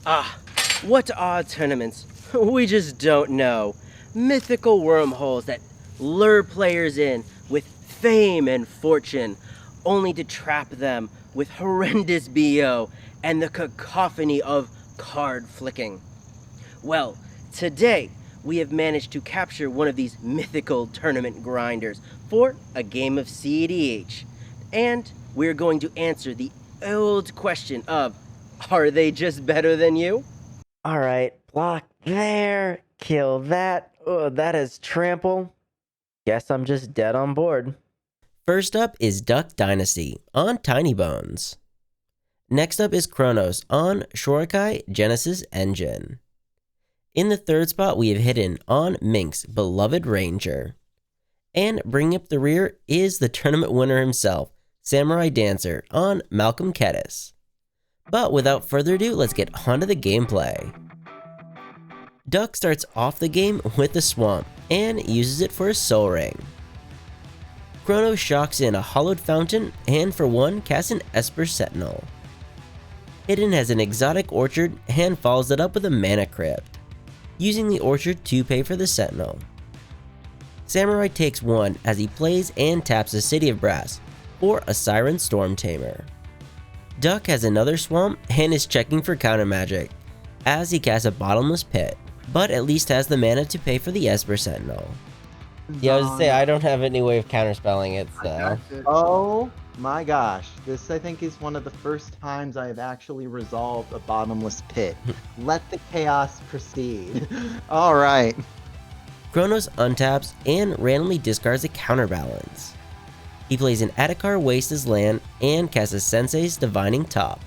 Ah, what odd tournaments. We just don't know. Mythical wormholes that lure players in with fame and fortune, only to trap them with horrendous BO and the cacophony of card flicking. Well, today we have managed to capture one of these mythical tournament grinders for a game of CEDH. And we're going to answer the old question of, are they just better than you? Alright, block there, kill that. Oh, that is trample. Guess I'm just dead on board. First up is Duck Dynasty on Tinybones. Next up is Chronos on Shorikai Genesis Engine. In the third spot we have hidden on Minsc Beloved Ranger. And bringing up the rear is the tournament winner himself, Samurai Dancer on Malcolm Kediss. But without further ado, let's get onto the gameplay. Duck starts off the game with a swamp and uses it for a soul ring. Chronos shocks in a hollowed fountain and for one casts an Esper Sentinel. Hidden has an exotic orchard and follows it up with a mana crypt, using the orchard to pay for the Sentinel. Samurai takes one as he plays and taps a City of Brass for a Siren Storm Tamer. Duck has another swamp and is checking for counter magic as he casts a Bottomless Pit, but at least has the mana to pay for the Esper Sentinel. Yeah, I was to say, I don't have any way of counterspelling it, so. Oh my gosh, this I think is one of the first times I have actually resolved a Bottomless Pit. Let the chaos proceed. Alright. Chronos untaps and randomly discards a counterbalance. He plays an Adhikar Waste as land and casts a Sensei's Divining Top.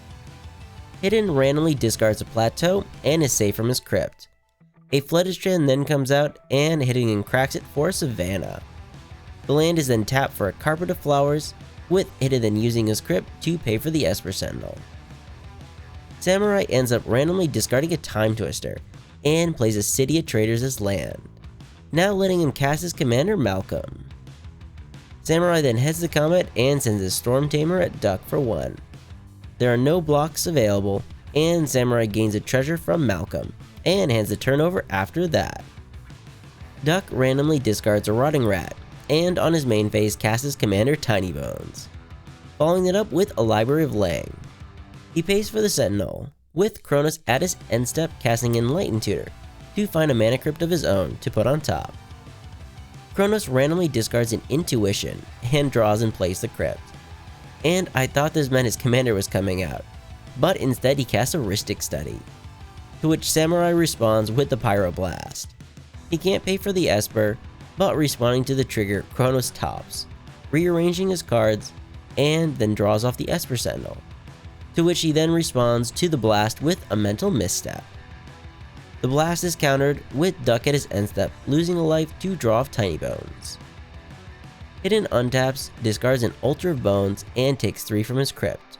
Hidden randomly discards a Plateau and is safe from his crypt. A Flooded Strand then comes out and Hidden cracks it for a Savannah. The land is then tapped for a Carpet of Flowers, with Hidden then using his crypt to pay for the Esper Sentinel. Samurai ends up randomly discarding a Time Twister and plays a City of Traders as land, now letting him cast his commander Malcolm. Samurai then heads to combat and sends his Storm Tamer at Duck for one. There are no blocks available, and Samurai gains a treasure from Malcolm, and hands the turn over after that. Duck randomly discards a Rotting Rat, and on his main phase casts his commander Tinybones, following it up with a Library of Lang. He pays for the Sentinel, with Chronos at his end step casting Enlightened Tutor to find a mana crypt of his own to put on top. Chronos randomly discards an Intuition and draws and plays the crypt. And I thought this meant his commander was coming out, but instead he casts a Rhystic Study, to which Samurai responds with the Pyroblast. He can't pay for the Esper, but responding to the trigger, Chronos tops, rearranging his cards, and then draws off the Esper Sentinel, to which he then responds to the blast with a Mental Misstep. The blast is countered with Duck at his end step, losing a life to draw off Tinybones. Hidden untaps, discards an Altar of Bones, and takes 3 from his crypt.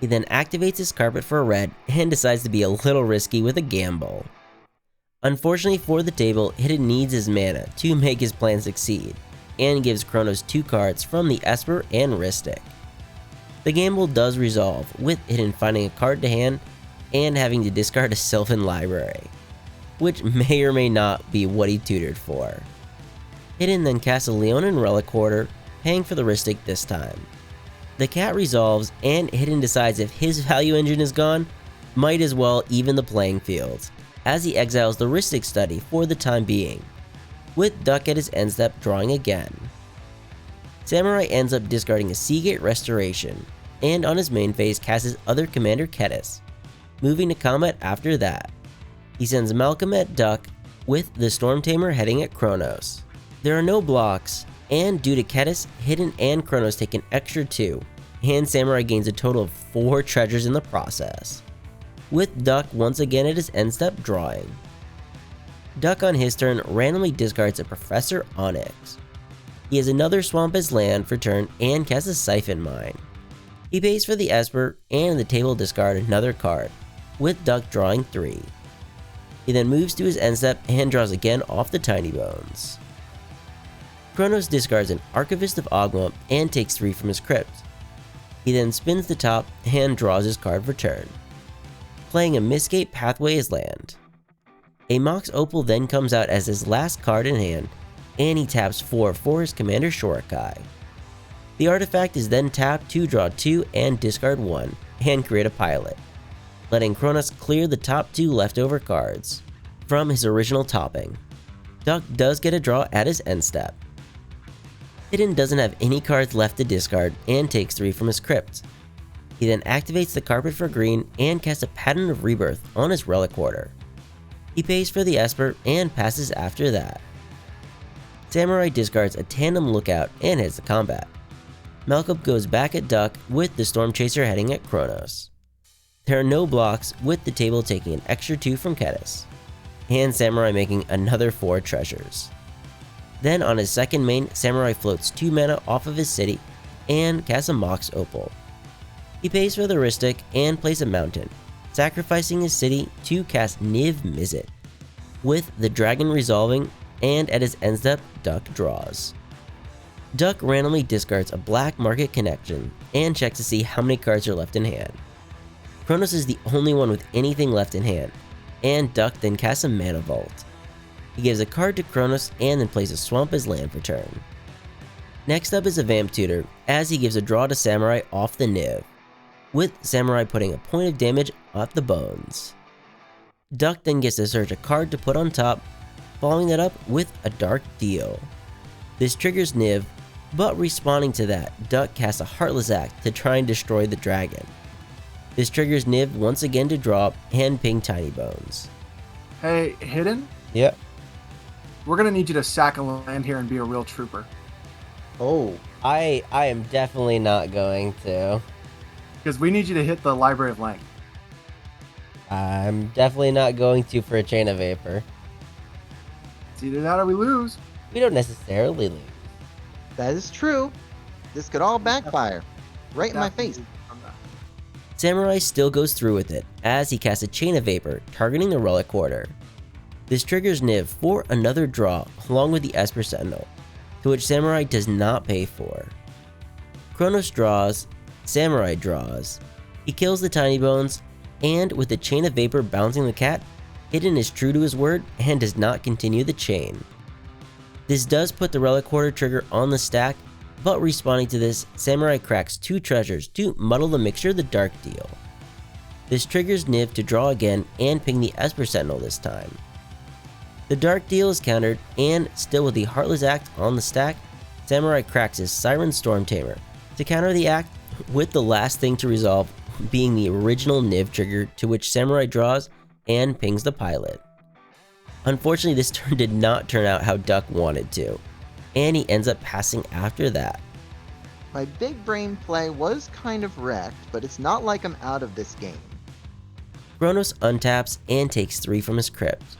He then activates his Carpet for a red and decides to be a little risky with a gamble. Unfortunately for the table, Hidden needs his mana to make his plan succeed, and gives Chronos 2 cards from the Esper and Rhystic. The gamble does resolve, with Hidden finding a card to hand and having to discard a Sylvan Library, which may or may not be what he tutored for. Hidden then casts a Leonin Relic Hoarder, paying for the Rhystic this time. The cat resolves, and Hidden decides if his value engine is gone, might as well even the playing field, as he exiles the Rhystic Study for the time being, with Duck at his end step drawing again. Samurai ends up discarding a Seagate Restoration, and on his main phase casts his other commander Kediss, moving to combat after that. He sends Malcolm at Duck, with the Storm Tamer heading at Chronos. There are no blocks, and due to Kediss, Hidden and Chronos take an extra 2, and Samurai gains a total of 4 treasures in the process, with Duck once again at his end step drawing. Duck on his turn randomly discards a Professor Onyx. He has another swamp as land for turn and casts a Siphon Mine. He pays for the Esper and the table discard another card, with Duck drawing 3. He then moves to his end step and draws again off the Tinybones. Chronos discards an Archivist of Ogma and takes 3 from his crypt. He then spins the top and draws his card for turn. playing a Minsc Pathway as land. A Mox Opal then comes out as his last card in hand, and he taps 4 for his commander Shorikai. The artifact is then tapped to draw 2 and discard 1, and create a pilot, letting Kronos clear the top 2 leftover cards from his original topping. Duck does get a draw at his end step. Hidden doesn't have any cards left to discard and takes 3 from his crypt. He then activates the carpet for green and casts a Pattern of Rebirth on his relic quarter. He pays for the Esper and passes after that. Samurai discards a Tandem Lookout and hits the combat. Malcolm goes back at Duck with the Storm Chaser heading at Kronos. There are no blocks, with the table taking an extra 2 from Kediss, and Samurai making another 4 treasures. Then on his second main, Samurai floats 2 mana off of his city and casts a Mox Opal. He pays for the Rhystic and plays a mountain, sacrificing his city to cast Niv Mizzet, with the dragon resolving, and at his end step, Duck draws. Duck randomly discards a Black Market Connection and checks to see how many cards are left in hand. Kronos is the only one with anything left in hand, and Duck then casts a Mana Vault. He gives a card to Kronos and then plays a Swamp as land for turn. Next up is a Vamp Tutor, as he gives a draw to Samurai off the Niv, with Samurai putting a point of damage at the bones. Duck then gets to search a card to put on top, following that up with a Dark Deal. This triggers Niv, but responding to that, Duck casts a Heartless Act to try and destroy the dragon. This triggers Niv once again to drop and ping Tinybones. Hey, Hidden? Yep. We're gonna need you to sack a land here and be a real trooper. Oh, I am definitely not going to. Because we need you to hit the Library of Length. I'm definitely not going to for a Chain of Vapor. It's either that or we lose. We don't necessarily lose. that is true. This could all backfire. Right in my face. Samurai still goes through with it, as he casts a Chain of Vapor, targeting the Relic Quarter. This triggers Niv for another draw, along with the Esper Sentinel, to which Samurai does not pay for. Kronos draws, Samurai draws, he kills the Tinybones, and with the Chain of Vapor bouncing the cat, Hidden is true to his word and does not continue the chain. This does put the Relic Quarter trigger on the stack, but responding to this, Samurai cracks 2 treasures to muddle the mixture of the Dark Deal. This triggers Niv to draw again and ping the Esper Sentinel this time. The Dark Deal is countered, and still with the Heartless Act on the stack, Samurai cracks his Siren Storm Tamer to counter the act, with the last thing to resolve being the original Niv trigger, to which Samurai draws and pings the pilot. Unfortunately, this turn did not turn out how Duck wanted to, and he ends up passing after that. My big brain play was kind of wrecked, but it's not like I'm out of this game. Kronos untaps and takes 3 from his crypt.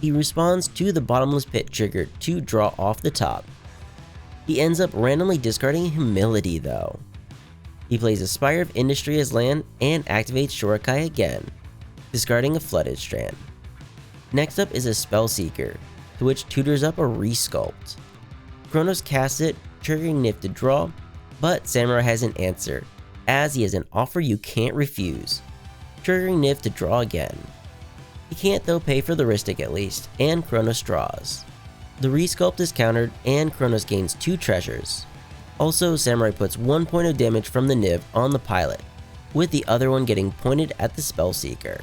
He responds to the Bottomless Pit trigger to draw off the top. He ends up randomly discarding Humility though. He plays a Spire of Industry as land and activates Shorikai again, discarding a Flooded Strand. Next up is a Spellseeker, to which tutors up a Resculpt. Kronos casts it, triggering Niv to draw, but Samurai has an answer, as he has an Offer You Can't Refuse, triggering Niv to draw again. He can't though pay for the Rhystic at least, and Kronos draws. The Resculpt is countered, and Kronos gains 2 treasures. Also, Samurai puts 1 point of damage from the Niv on the pilot, with the other one getting pointed at the Spellseeker.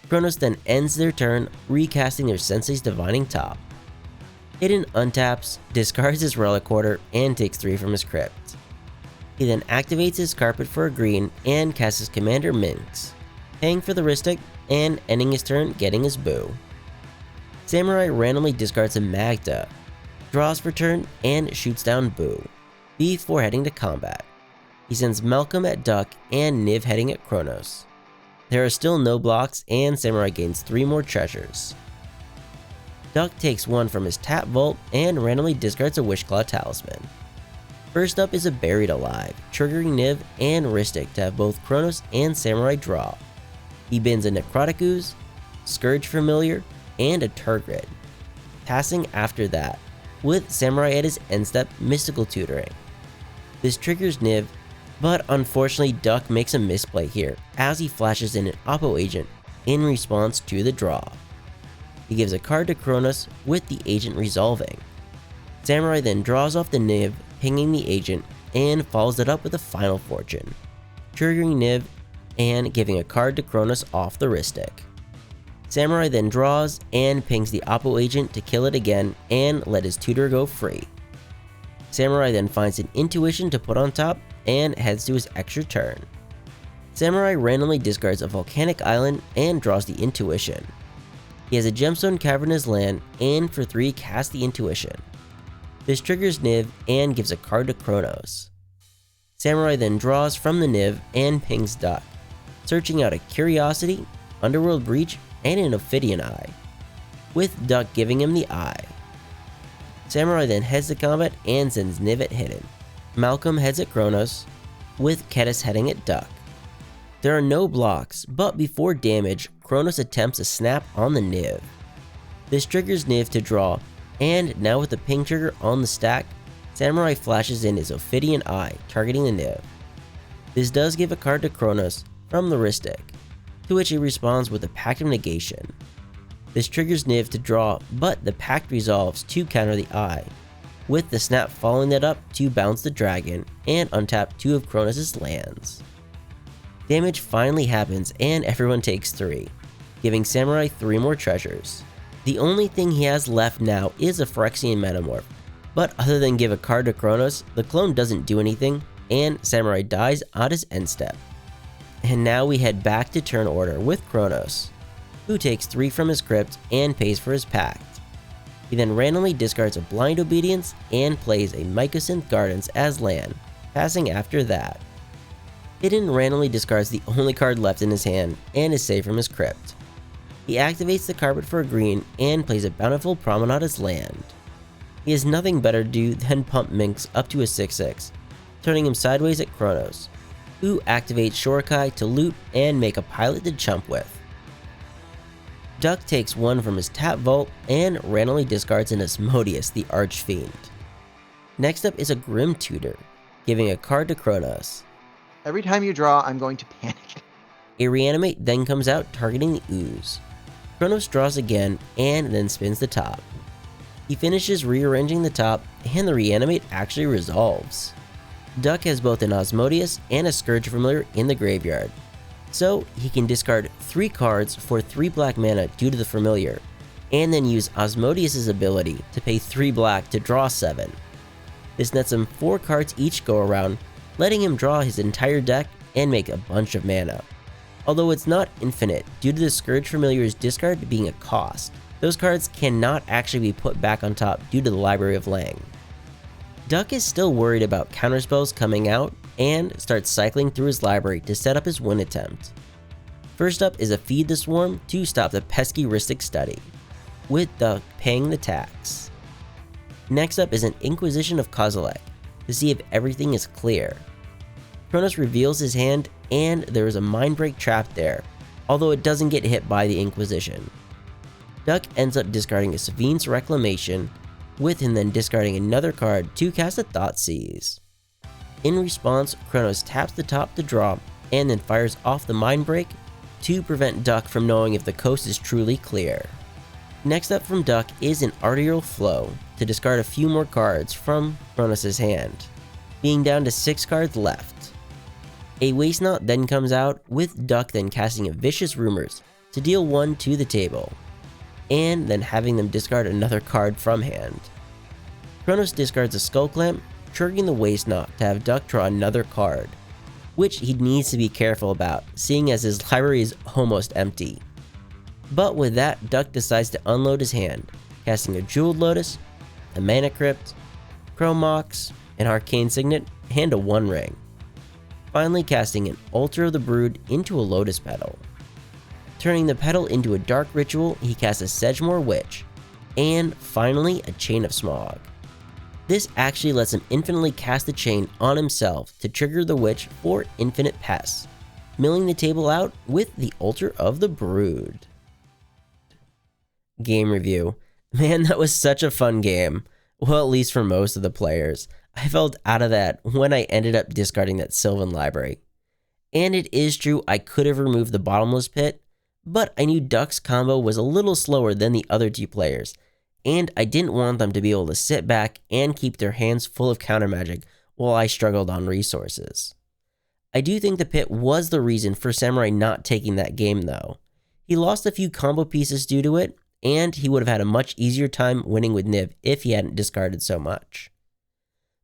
Kronos then ends their turn, recasting their Sensei's Divining Top. Hidden untaps, discards his Relic Quarter, and takes 3 from his crypt. He then activates his Carpet for a green and casts his Commander Minsc, paying for the Rhystic and ending his turn getting his Boo. Samurai randomly discards a Magda, draws for turn, and shoots down Boo, before heading to combat. He sends Malcolm at Duck and Niv heading at Kronos. There are still no blocks, and Samurai gains 3 more treasures. Duck takes 1 from his tap vault and randomly discards a Wishclaw Talisman. First up is a Buried Alive, triggering Niv and Rhystic to have both Kronos and Samurai draw. He bins a Necrotic Ooze, Scourge Familiar, and a Turgid, passing after that, with Samurai at his end step Mystical Tutoring. This triggers Niv, But unfortunately, Duck makes a misplay here as he flashes in an Oppo agent in response to the draw. He gives a card to Kronos with the agent resolving. Samurai then draws off the Niv, pinging the agent, and follows it up with a Final Fortune, triggering Niv and giving a card to Kronos off the wrist stick. Samurai then draws and pings the Oppo agent to kill it again and let his tutor go free. Samurai then finds an Intuition to put on top and heads to his extra turn. Samurai randomly discards a volcanic island and draws the Intuition. He has a gemstone cavernous land and for 3 casts the Intuition. This triggers Niv and gives a card to Kronos. Samurai then draws from the Niv and pings Duck, searching out a Curiosity, Underworld Breach, and an Ophidian Eye, with Duck giving him the Eye. Samurai then heads to combat and sends Niv at Hidden. Malcolm heads at Kronos, with Kediss heading at Duck. There are no blocks, but before damage, Kronos attempts a snap on the Niv. This triggers Niv to draw, and now with the ping trigger on the stack, Samurai flashes in his Ophidian Eye, targeting the Niv. This does give a card to Kronos from the wrist stick, to which he responds with a Pact of Negation. This triggers Niv to draw, but the Pact resolves to counter the Eye, with the snap following that up to bounce the dragon and untap 2 of Kronos' lands. Damage finally happens and everyone takes 3, giving Samurai 3 more treasures. The only thing he has left now is a Phyrexian Metamorph, but other than give a card to Kronos, the clone doesn't do anything, and Samurai dies at his end step. And now we head back to turn order with Kronos, who takes 3 from his crypt and pays for his pact. He then randomly discards a Blind Obedience and plays a Mycosynth Gardens as land, passing after that. Hidden randomly discards the only card left in his hand and is saved from his crypt. He activates the Carpet for a green and plays a Bountiful Promenade as land. He has nothing better to do than pump Minsc up to a 6/6, turning him sideways at Kronos, who activates Shorikai to loot and make a pilot to chump with. Duck takes 1 from his tap vault and randomly discards an Asmodeus the Archfiend. Next up is a Grim Tutor, giving a card to Kronos. Every time you draw, I'm going to panic. A Reanimate then comes out targeting the Ooze. Kronos draws again and then spins the top. He finishes rearranging the top and the Reanimate actually resolves. Duck has both an Asmodeus and a Scourge Familiar in the graveyard, so he can discard 3 cards for 3 black mana due to the Familiar, and then use Asmodeus' ability to pay 3 black to draw 7. This nets him 4 cards each go around, letting him draw his entire deck and make a bunch of mana. Although it's not infinite due to the Scourge Familiar's discard being a cost, those cards cannot actually be put back on top due to the Library of Lang. Duck is still worried about counterspells coming out and starts cycling through his library to set up his win attempt. First up is a Feed the Swarm to stop the pesky Rhystic Study, with Duck paying the tax. Next up is an Inquisition of Kozilek to see if everything is clear. Kronos reveals his hand and there is a Mindbreak trap there, although it doesn't get hit by the Inquisition. Duck ends up discarding a Savine's Reclamation, with him then discarding another card to cast a Thoughtseize. In response, Kronos taps the top to draw and then fires off the Mindbreak to prevent Duck from knowing if the coast is truly clear. Next up from Duck is an Arterial Flow to discard a few more cards from Kronos' hand, being down to 6 cards left. A Waste Knot then comes out, with Duck then casting a Vicious Rumors to deal 1 to the table, and then having them discard another card from hand. Kronos discards a Skull Clamp, triggering the Waste Knot to have Duck draw another card, which he needs to be careful about, seeing as his library is almost empty. But with that, Duck decides to unload his hand, casting a Jeweled Lotus, a Mana Crypt, Chrome Mox, an Arcane Signet, and a One Ring. Finally casting an Altar of the Brood into a Lotus Petal. Turning the petal into a Dark Ritual, he casts a Sedgemoor Witch, and finally a Chain of Smog. This actually lets him infinitely cast the chain on himself to trigger the witch for infinite pests, milling the table out with the Altar of the Brood. Game review. Man, that was such a fun game. Well, at least for most of the players. I felt out of that when I ended up discarding that Sylvan library. And it is true I could have removed the bottomless pit, but I knew Duck's combo was a little slower than the other two players, and I didn't want them to be able to sit back and keep their hands full of counter magic while I struggled on resources. I do think the pit was the reason for Samurai not taking that game though. He lost a few combo pieces due to it, and he would have had a much easier time winning with Nib if he hadn't discarded so much.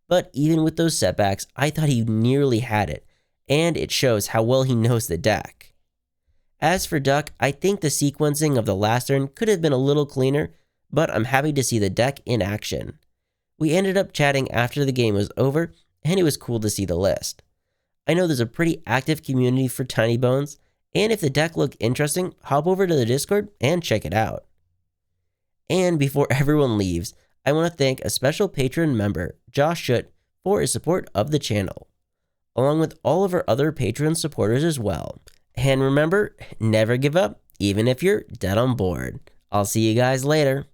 But even with those setbacks, I thought he nearly had it, and it shows how well he knows the deck. As for Duck, I think the sequencing of the last turn could have been a little cleaner, but I'm happy to see the deck in action. We ended up chatting after the game was over, and it was cool to see the list. I know there's a pretty active community for Tinybones, and if the deck looked interesting, hop over to the Discord and check it out. And before everyone leaves, I want to thank a special Patreon member, Josh Schutt, for his support of the channel, along with all of our other Patreon supporters as well. And remember, never give up, even if you're dead on board. I'll see you guys later.